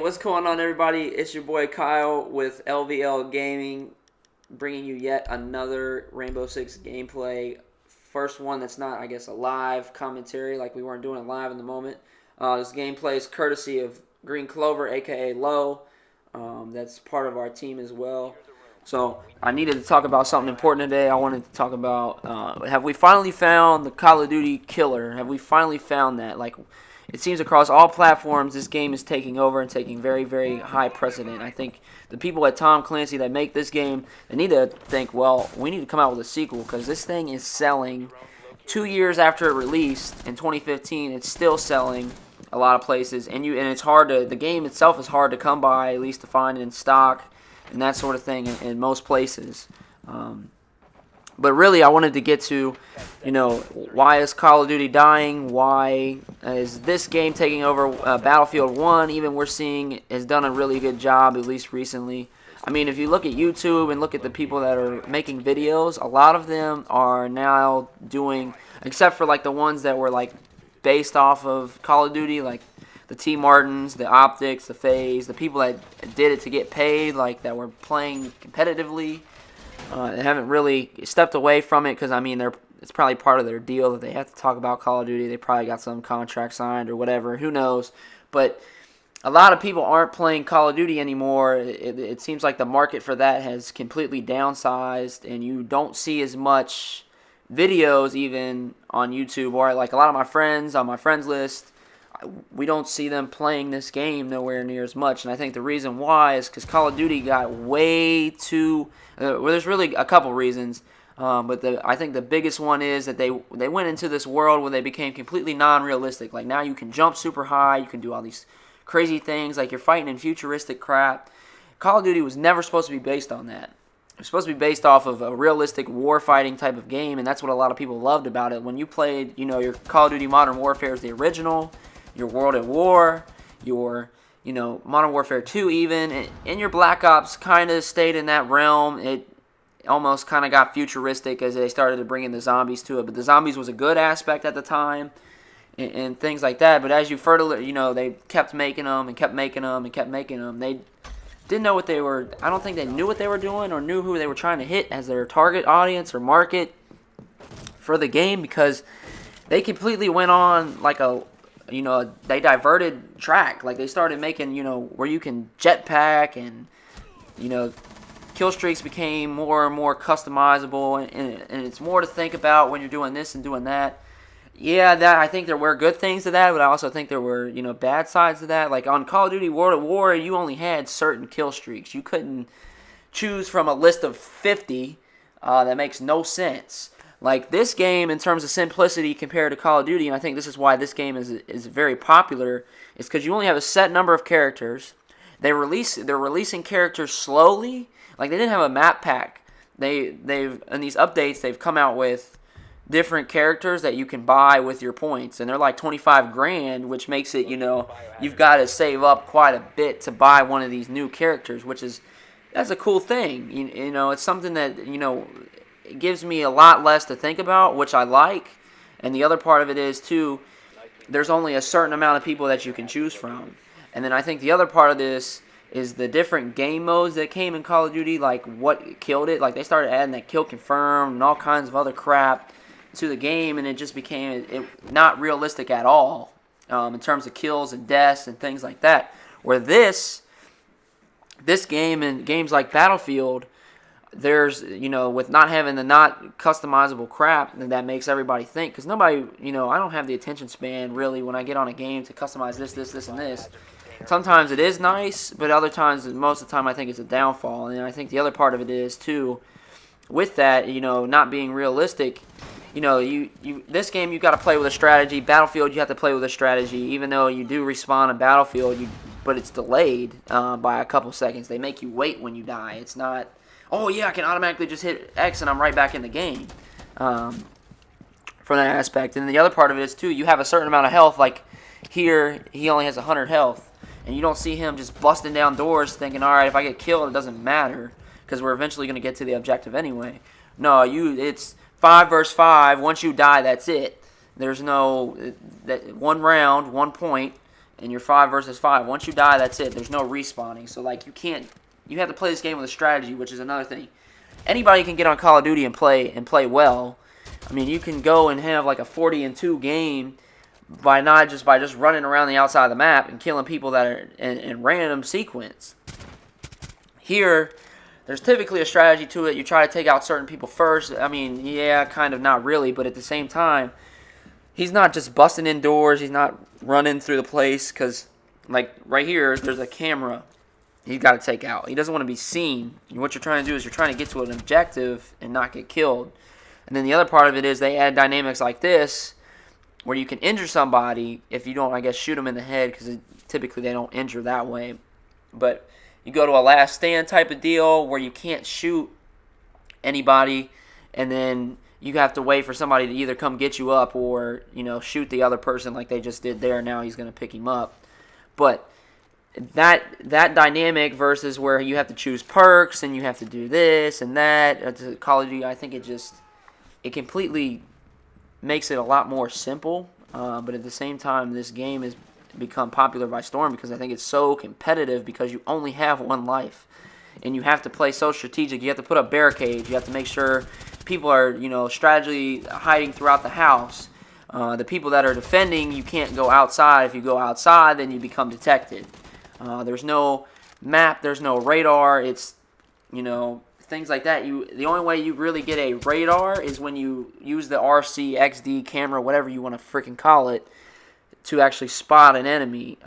what's going on, everybody? It's your boy Kyle with LVL Gaming, bringing you yet another Rainbow Six gameplay. First one that's not, I guess, a live commentary, like we weren't doing it live in the moment. This gameplay is courtesy of Green Clover, aka Low. That's part of our team as well. So I needed to talk about something important today. I wanted to talk about have we finally found the Call of Duty killer? Have we finally found that? Like, it seems across all platforms, this game is taking over and taking very, very high precedent. I think the people at Tom Clancy that make this game, they need to think, well, we need to come out with a sequel because this thing is selling 2 years after it released in 2015. It's still selling a lot of places, and it's hard to. The game itself is hard to come by, at least to find in stock and that sort of thing in most places. But really, I wanted to get to, why is Call of Duty dying? Why is this game taking over? Battlefield 1, even we're seeing, has done a really good job, at least recently. I mean, if you look at YouTube and look at the people that are making videos, a lot of them are now doing, except for like the ones that were like based off of Call of Duty, like the T. Martins, the Optics, the FaZe, the people that did it to get paid, like that were playing competitively. They haven't really stepped away from it because, I mean, it's probably part of their deal that they have to talk about Call of Duty. They probably got some contract signed or whatever. Who knows? But a lot of people aren't playing Call of Duty anymore. It seems like the market for that has completely downsized, and you don't see as much videos even on YouTube. Or like a lot of my friends on my friends list, we don't see them playing this game nowhere near as much. And I think the reason why is because Call of Duty got way too... well, there's really a couple reasons. But I think the biggest one is that they went into this world where they became completely non-realistic. Like, now you can jump super high. You can do all these crazy things. Like, you're fighting in futuristic crap. Call of Duty was never supposed to be based on that. It was supposed to be based off of a realistic war-fighting type of game, and that's what a lot of people loved about it. When you played, your Call of Duty Modern Warfare is the original, your World at War, your, Modern Warfare 2 even, and your Black Ops kind of stayed in that realm. It almost kind of got futuristic as they started to bring in the zombies to it, but the zombies was a good aspect at the time and things like that. But as you further, they kept making them and kept making them and kept making them. They didn't know what they were, I don't think they knew what they were doing or knew who they were trying to hit as their target audience or market for the game, because they completely went on like they diverted track. Like, they started making, where you can jetpack and, kill streaks became more and more customizable, and it's more to think about when you're doing this and doing that. Yeah, I think there were good things to that, but I also think there were, bad sides to that. Like, on Call of Duty World at War, you only had certain kill streaks. You couldn't choose from a list of 50 that makes no sense. Like, this game, in terms of simplicity compared to Call of Duty, and I think this is why this game is very popular, is because you only have a set number of characters. They're releasing characters slowly. Like, they didn't have a map pack. They've in these updates, they've come out with different characters that you can buy with your points, and they're like 25 grand, which makes it, you've got to save up quite a bit to buy one of these new characters, that's a cool thing. It's something that, it gives me a lot less to think about, which I like. And the other part of it is, too, there's only a certain amount of people that you can choose from. And then I think the other part of this is the different game modes that came in Call of Duty, like what killed it. Like, they started adding that kill confirm and all kinds of other crap to the game, and it just became not realistic at all in terms of kills and deaths and things like that. Where this game and games like Battlefield, there's, with not having the not customizable crap that makes everybody think, because nobody, I don't have the attention span really when I get on a game to customize this, and this. Sometimes it is nice, but other times, most of the time, I think it's a downfall. And I think the other part of it is, too, with that, not being realistic, this game, you got to play with a strategy. Battlefield, you have to play with a strategy, even though you do respawn in Battlefield, but it's delayed by a couple seconds. They make you wait when you die. It's not, oh yeah, I can automatically just hit X and I'm right back in the game. From that aspect. And the other part of it is, too, you have a certain amount of health. Like, here, he only has 100 health. And you don't see him just busting down doors thinking, all right, if I get killed, it doesn't matter, because we're eventually going to get to the objective anyway. No, it's 5 versus 5. Once you die, that's it. There's no that one round, 1 point, and you're 5 versus 5. Once you die, that's it. There's no respawning. So like you have to play this game with a strategy, which is another thing. Anybody can get on Call of Duty and play well. I mean, you can go and have like a 40-2 game by just running around the outside of the map and killing people that are in random sequence. Here, there's typically a strategy to it. You try to take out certain people first. I mean, yeah, kind of, not really, but at the same time, he's not just busting indoors. He's not running through the place because, like, right here, there's a camera he's got to take out. He doesn't want to be seen. What you're trying to do is you're trying to get to an objective and not get killed. And then the other part of it is they add dynamics like this where you can injure somebody if you don't, I guess, shoot them in the head because typically they don't injure that way. But you go to a last stand type of deal where you can't shoot anybody, and then you have to wait for somebody to either come get you up or, shoot the other person like they just did there. Now he's going to pick him up. But that dynamic versus where you have to choose perks and you have to do this and that, Call of Duty, I think it completely makes it a lot more simple. But at the same time, this game has become popular by storm because I think it's so competitive because you only have one life. And you have to play so strategic. You have to put up barricades. You have to make sure people are, strategically hiding throughout the house. The people that are defending, you can't go outside. If you go outside, then you become detected. There's no map. There's no radar. It's, things like that. The only way you really get a radar is when you use the RC, XD camera, whatever you want to freaking call it, to actually spot an enemy.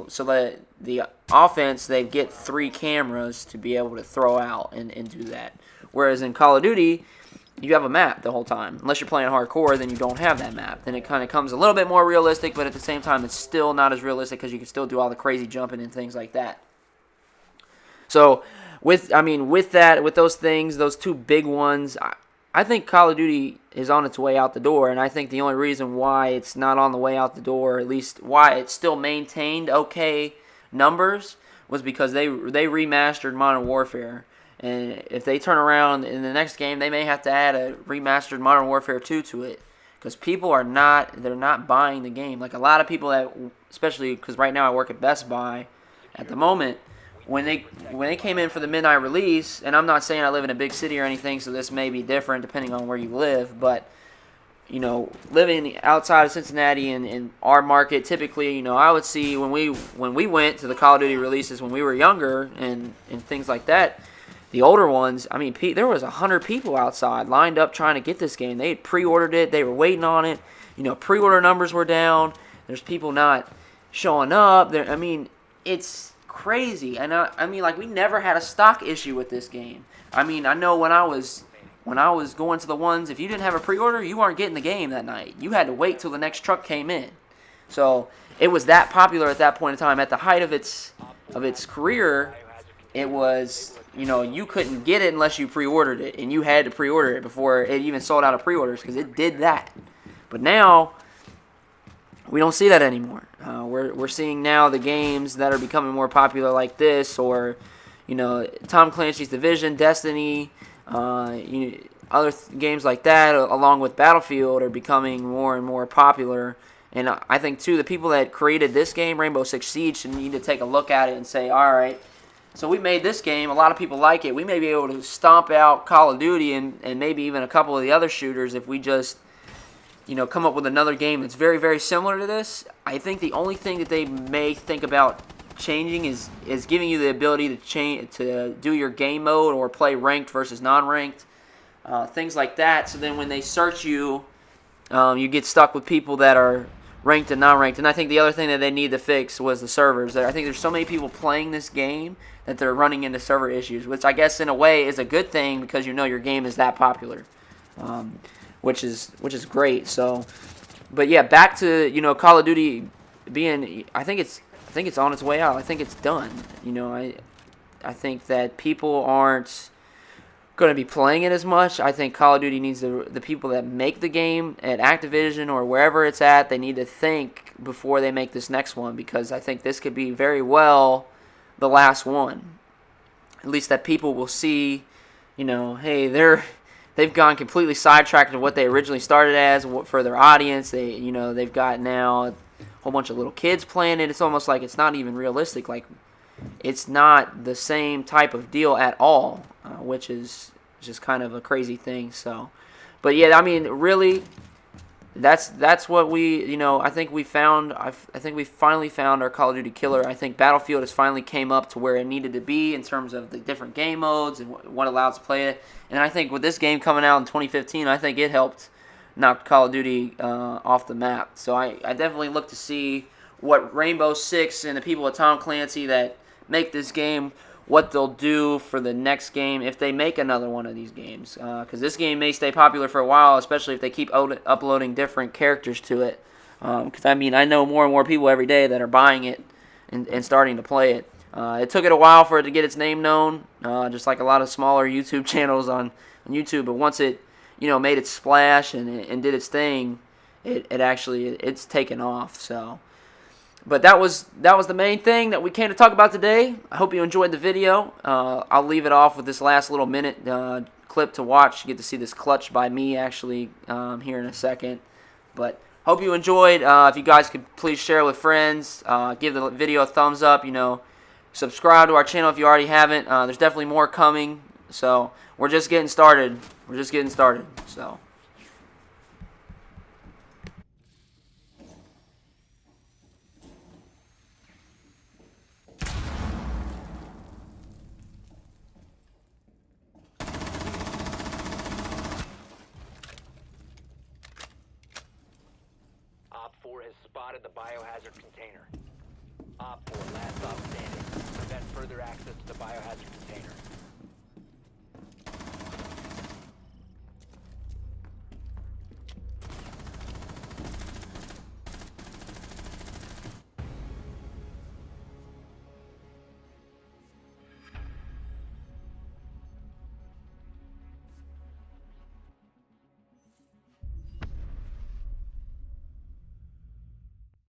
So that the offense, they get 3 cameras to be able to throw out and do that. Whereas in Call of Duty, you have a map the whole time. Unless you're playing hardcore, then you don't have that map. Then it kind of comes a little bit more realistic, but at the same time, it's still not as realistic because you can still do all the crazy jumping and things like that. So with those things, those 2 big ones, I think Call of Duty is on its way out the door, and I think the only reason why it's not on the way out the door, or at least why it still maintained okay numbers, was because they remastered Modern Warfare. And if they turn around in the next game, they may have to add a remastered Modern Warfare 2 to it, because people they're not buying the game. Like a lot of people that, especially because right now I work at Best Buy, at the moment, when they came in for the midnight release, and I'm not saying I live in a big city or anything, so this may be different depending on where you live, but living outside of Cincinnati and in our market, typically, I would see when we went to the Call of Duty releases when we were younger and things like that, the older ones, I mean, there was 100 people outside lined up trying to get this game. They had pre-ordered it. They were waiting on it. Pre-order numbers were down. There's people not showing up. It's crazy. And we never had a stock issue with this game. I know when I was going to the ones, if you didn't have a pre-order, you weren't getting the game that night. You had to wait till the next truck came in. So it was that popular at that point in time. At the height of its career, it was, you couldn't get it unless you pre-ordered it, and you had to pre-order it before it even sold out of pre-orders because it did that. But now we don't see that anymore. We're seeing now the games that are becoming more popular like this, or Tom Clancy's Division, Destiny, other games like that, along with Battlefield, are becoming more and more popular. And I think too, the people that created this game, Rainbow Six Siege, need to take a look at it and say, all right, so we made this game. A lot of people like it. We may be able to stomp out Call of Duty and maybe even a couple of the other shooters if we just come up with another game that's very, very similar to this. I think the only thing that they may think about changing is giving you the ability to do your game mode or play ranked versus non-ranked, things like that. So then when they search you, you get stuck with people that are ranked and non-ranked. And I think the other thing that they need to fix was the servers. I think there's so many people playing this game that they're running into server issues, which I guess in a way is a good thing because your game is that popular, which is great. So, but yeah, back to Call of Duty being. I think it's on its way out. I think it's done. I think that people aren't going to be playing it as much. I think Call of Duty needs the people that make the game at Activision or wherever it's at, they need to think before they make this next one, because I think this could be very well the last one. At least that people will see, hey, they've gone completely sidetracked to what they originally started as for their audience. They've got now whole bunch of little kids playing it. It's almost like it's not even realistic. Like, it's not the same type of deal at all, which is just kind of a crazy thing. So, but yeah, I mean, really, that's what we, I think we found. I think we finally found our Call of Duty killer. I think Battlefield has finally came up to where it needed to be in terms of the different game modes and what allowed us to play it. And I think with this game coming out in 2015, I think it helped knock Call of Duty off the map. So I definitely look to see what Rainbow Six and the people at Tom Clancy that make this game, what they'll do for the next game if they make another one of these games. Because this game may stay popular for a while, especially if they keep uploading different characters to it. Because, I mean, I know more and more people every day that are buying it and starting to play it. It took it a while for it to get its name known, just like a lot of smaller YouTube channels on YouTube. But once it, made its splash and did its thing, it's taken off. So, but that was the main thing that we came to talk about today. I hope you enjoyed the video. I'll leave it off with this last little minute clip to watch. You get to see this clutch by me actually here in a second. But hope you enjoyed. If you guys could please share with friends, give the video a thumbs up. Subscribe to our channel if you already haven't. There's definitely more coming. So we're just getting started. So. Op 4 has spotted the biohazard container. Op 4, last stop standing. Prevent further access to the biohazard container.